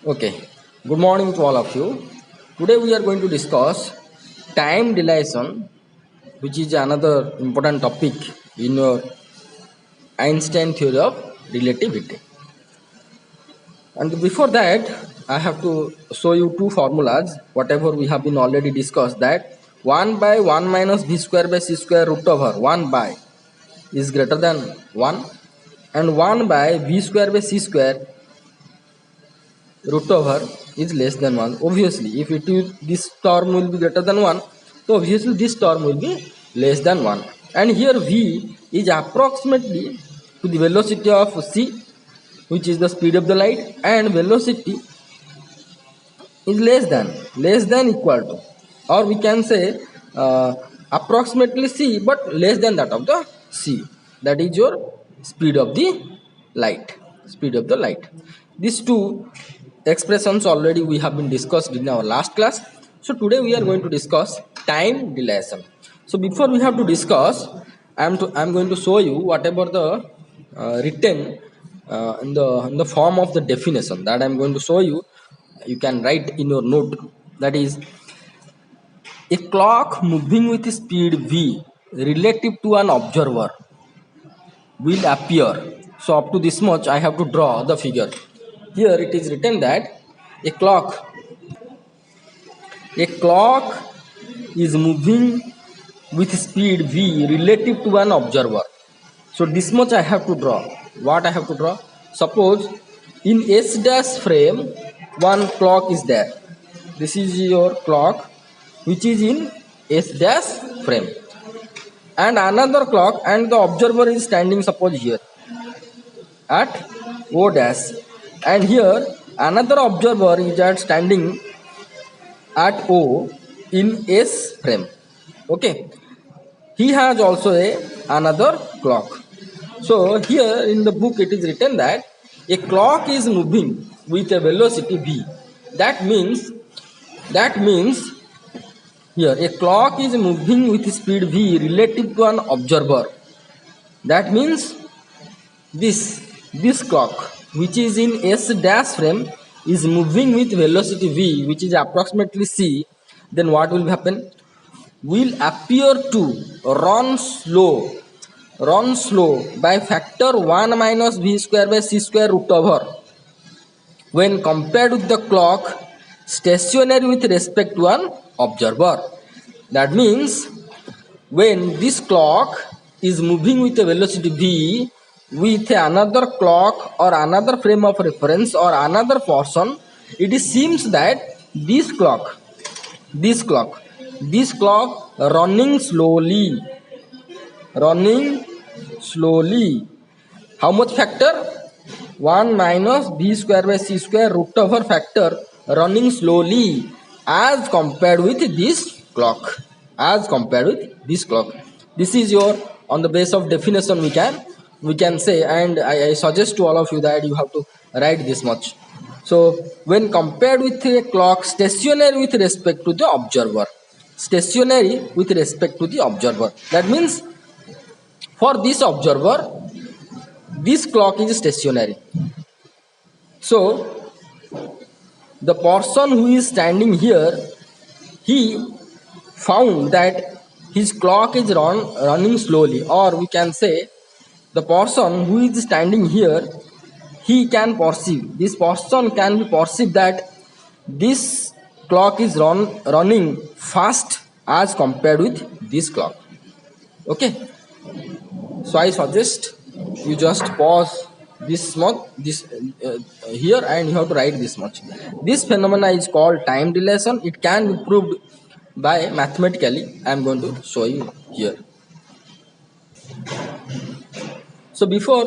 Okay, good morning to all of you. Today we are going to discuss time dilation, which is another important topic in your Einstein theory of relativity. And before that, I have to show you two formulas, whatever we have been already discussed, that 1 by 1 minus v square by c square root over 1 by is greater than 1, and 1 by v square by c square root over is less than 1. Obviously if this term will be greater than 1, so obviously this term will be less than 1, and here v is approximately to the velocity of c, which is the speed of the light, and velocity is less than equal to, or we can say approximately c but less than that of the c, that is your speed of the light. These two expressions already we have been discussed in our last class. So today we are going to discuss time dilation. So before we have to discuss, I'm going to show you whatever the written in the form of the definition that I'm going to show you. You can write in your note, that is, a clock moving with speed v relative to an observer will appear. So up to this much I have to draw the figure. Here it is written that a clock is moving with speed v relative to an observer. So this much I have to draw. What I have to draw? Suppose in S dash frame one clock is there. This is your clock which is in S dash frame, and another clock, and the observer is standing suppose here at O dash, and here another observer is at standing at O in S frame. Okay, he has also another clock. So here in the book it is written that a clock is moving with a velocity v. That means here a clock is moving with speed v relative to an observer. That means this clock which is in S dash frame is moving with velocity v, which is approximately c. Then what will happen? Will appear to run slow by factor 1 minus v square by c square root over when compared with the clock stationary with respect to an observer. That means when this clock is moving with a velocity v with another clock or another frame of reference or another person, it seems that this clock running slowly. How much factor? 1 minus b square by c square root over factor running slowly as compared with this clock. This is your, on the base of definition we can say, and I suggest to all of you that you have to write this much. So when compared with a clock stationary with respect to the observer, that means for this observer this clock is stationary. So the person who is standing here, he found that his clock is running slowly, or we can say the person who is standing here, this person can be perceived that this clock is running fast as compared with this clock. Okay, so I suggest you just pause this here, and you have to write this much. This phenomena is called time dilation. It can be proved by mathematically. I am going to show you here. So before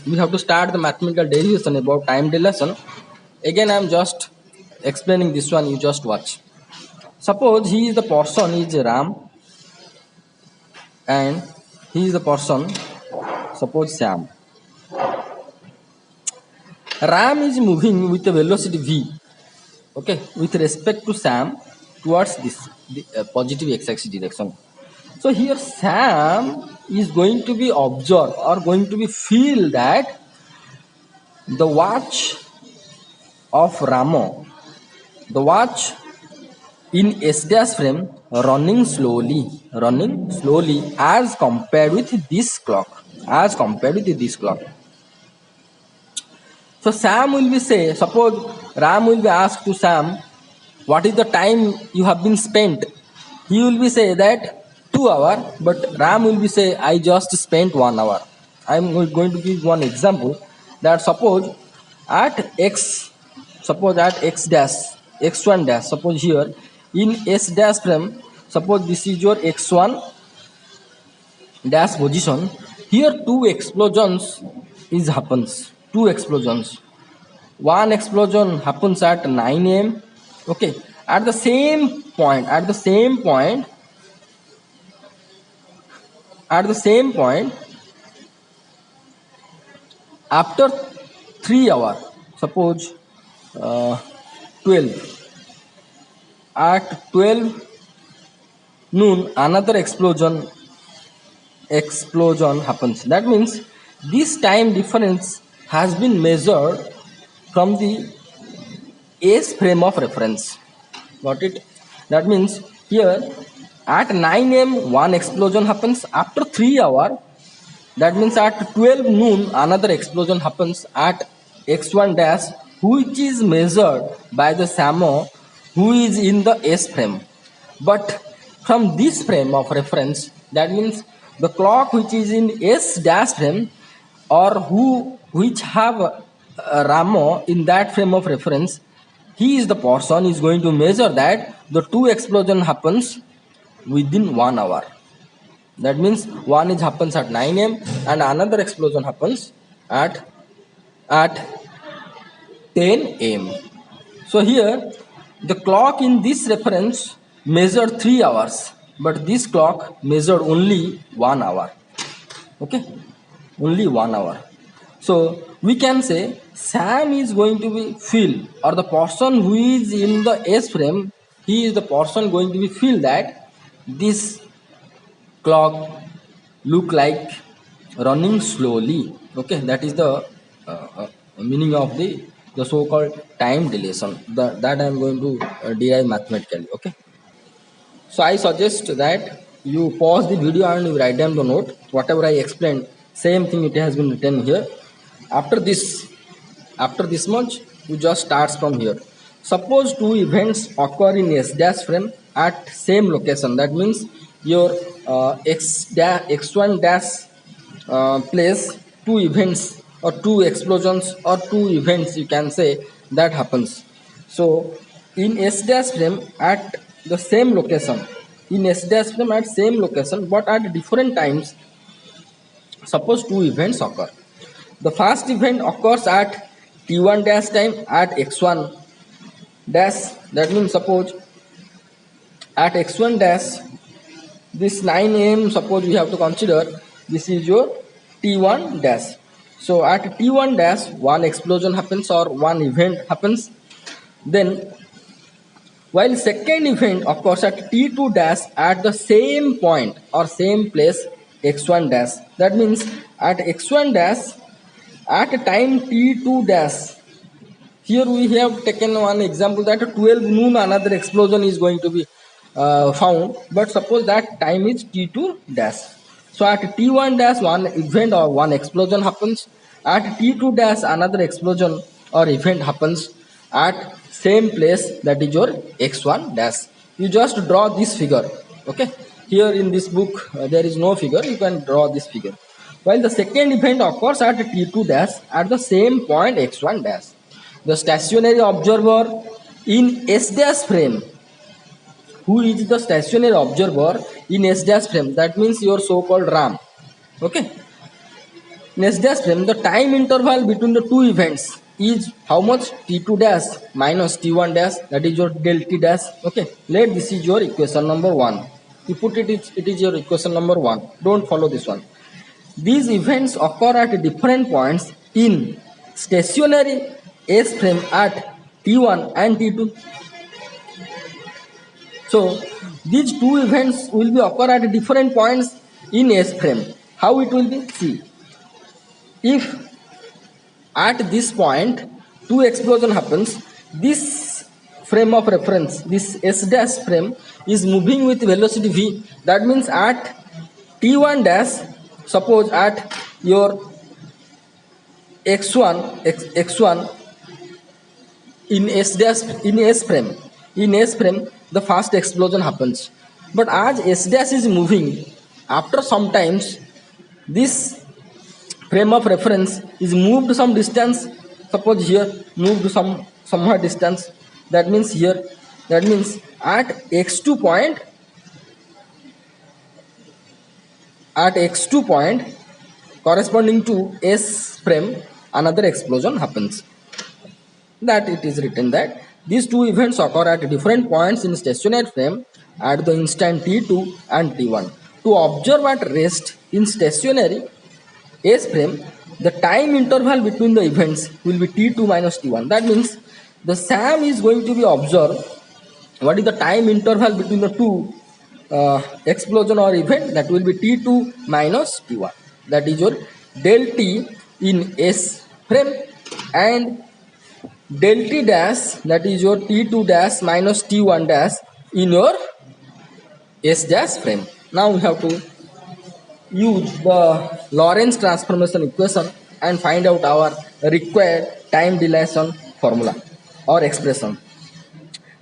we have to start the mathematical derivation about time dilation, again I am just explaining this one. You just watch. Suppose he is the person is Ram, and he is the person, suppose Sam. Ram is moving with a velocity v, okay, with respect to Sam towards the positive x-axis direction. So here Sam is going to be observed or going to be feel that the watch of Ramo, the watch in S dash frame running slowly as compared with this clock. So Sam will be say, suppose Ram will be asked to Sam, what is the time you have been spent? He will be say that 2 hours, but Ram will be say, I just spent 1 hour. I am going to give one example, that suppose at x dash x1 dash, suppose here in S dash frame, suppose this is your x1 dash position. Here two explosions happens. One explosion happens at 9 a.m. Okay, at the same point after 3 hours, suppose 12, at 12 noon another explosion happens. That means this time difference has been measured from the S frame of reference. Got it? That means here at 9 a.m. one explosion happens. After 3 hours, that means at 12 noon another explosion happens at x1 dash, which is measured by the SAMO who is in the S frame. But from this frame of reference, that means the clock which is in S dash frame, or which have Ramo in that frame of reference, he is the person is going to measure that the two explosion happens within 1 hour. That means one is happens at 9 a.m. and another explosion happens at 10 a.m. So here the clock in this reference measured 3 hours, but this clock measured only 1 hour. Okay, only 1 hour. So we can say Sam is going to be feel, or the person who is in the S frame, he is the person going to be feel that this clock look like running slowly. Okay, that is the meaning of the so-called time dilation that I am going to derive mathematically. Okay, so I suggest that you pause the video and you write down the note. Whatever I explained, same thing it has been written here. After this much, you just starts from here. Suppose two events occur in S dash frame at same location. That means your x1 dash place two events or two explosions or two events, you can say, that happens. So in S dash frame at the same location, but at different times, suppose two events occur. The first event occurs at t1 dash time at x1 dash. That means suppose at x1 dash, this 9 a.m. suppose we have to consider this is your t1 dash. So at t1 dash one explosion happens or one event happens. Then while second event occurs at t2 dash at the same point or same place x1 dash. That means at x1 dash at time t2 dash, here we have taken one example that at 12 noon another explosion is going to be found, but suppose that time is t2 dash. So at t1 dash one event or one explosion happens. At t2 dash another explosion or event happens at same place, that is your x1 dash. You just draw this figure. Okay, here in this book there is no figure, you can draw this figure. While the second event occurs at t2 dash at the same point x1 dash. The stationary observer in S dash frame, who is the stationary observer in S dash frame, that means your so-called Ram. Okay, in S dash frame the time interval between the two events is how much? t2 dash minus t1 dash, that is your del t dash. Okay, let this is your equation number 1. You put it is your equation number 1. Don't follow this one. These events occur at different points in stationary S frame at t1 and t2. So these two events will be occur at different points in S frame. How it will be? See, if at this point two explosion happens, this frame of reference, this S dash frame is moving with velocity v. That means at t1 dash, suppose at your x1 in S dash, in S frame, the fast explosion happens. But as S dash is moving, after some times this frame of reference is moved some distance. Suppose here moved somewhat distance. That means here, that means at x2 point corresponding to S frame, another explosion happens. That it is written that these two events occur at different points in stationary frame at the instant t2 and t1. To observe at rest in stationary S frame, the time interval between the events will be t2 minus t1. That means the SAM is going to be observed. What is the time interval between the two explosion or event? That will be t2 minus t1. That is your del t in S frame, and del t dash, that is your t2 dash minus t1 dash in your S dash frame. Now we have to use the Lorentz transformation equation and find out our required time dilation formula or expression.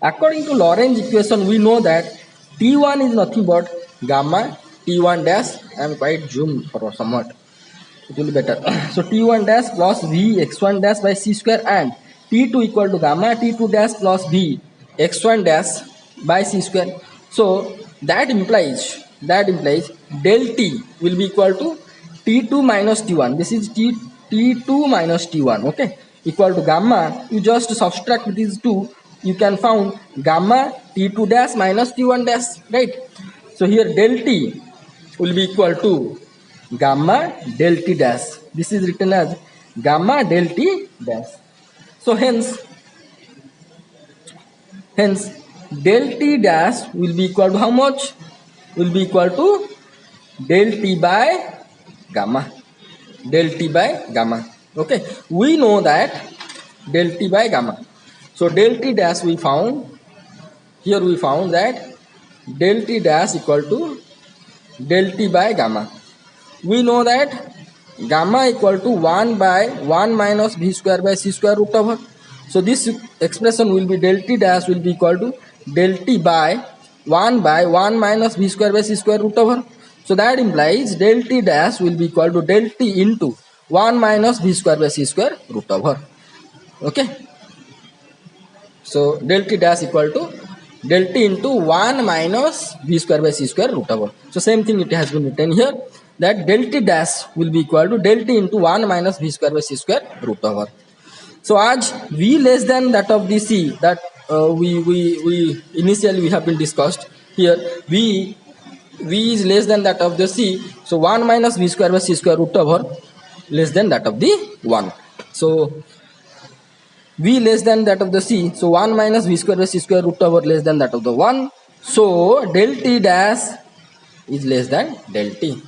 According to Lorentz equation, we know that T1 is nothing but gamma T1 dash. I am quite zoomed for somewhat. It will be better. So T1 dash plus V x1 dash by c square, and T2 equal to gamma T2 dash plus V x1 dash by c square. So that implies del T will be equal to T2 minus T1. This is T2 minus T1. Okay, equal to gamma. You just subtract these two. You can found gamma T2 dash minus T1 dash, right? So here del T will be equal to gamma del T dash. This is written as gamma del T dash. So hence del T dash will be equal to how much? Will be equal to del T by gamma. Del T by gamma. Okay, we know that del T by gamma. So del T dash we found, here we found that del T dash equal to del T by gamma. We know that gamma equal to 1 by 1 minus v square by c square root over. So this expression will be del T dash will be equal to del T by 1 minus v square by c square root over. So that implies del T dash will be equal to del T into 1 minus v square by c square root over. Okay. So del T dash equal to del T into 1 minus v square by c square root over. So same thing it has been written here, that del T dash will be equal to del T into 1 minus v square by c square root over. So as v less than that of the c, that we initially we have been discussed here, v is less than that of the c. So 1 minus v square by c square root over less than that of the 1. So v less than that of the c, so 1 minus v square by c square root over less than that of the 1. So del T dash is less than del T.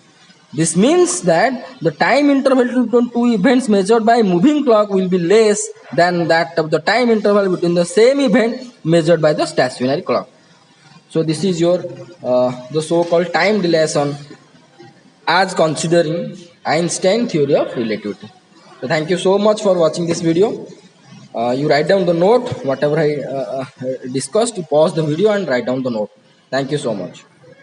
This means that the time interval between two events measured by moving clock will be less than that of the time interval between the same event measured by the stationary clock. So this is your the so-called time dilation as considering Einstein theory of relativity. So thank you so much for watching this video. You write down the note, whatever I discussed, you pause the video and write down the note. Thank you so much.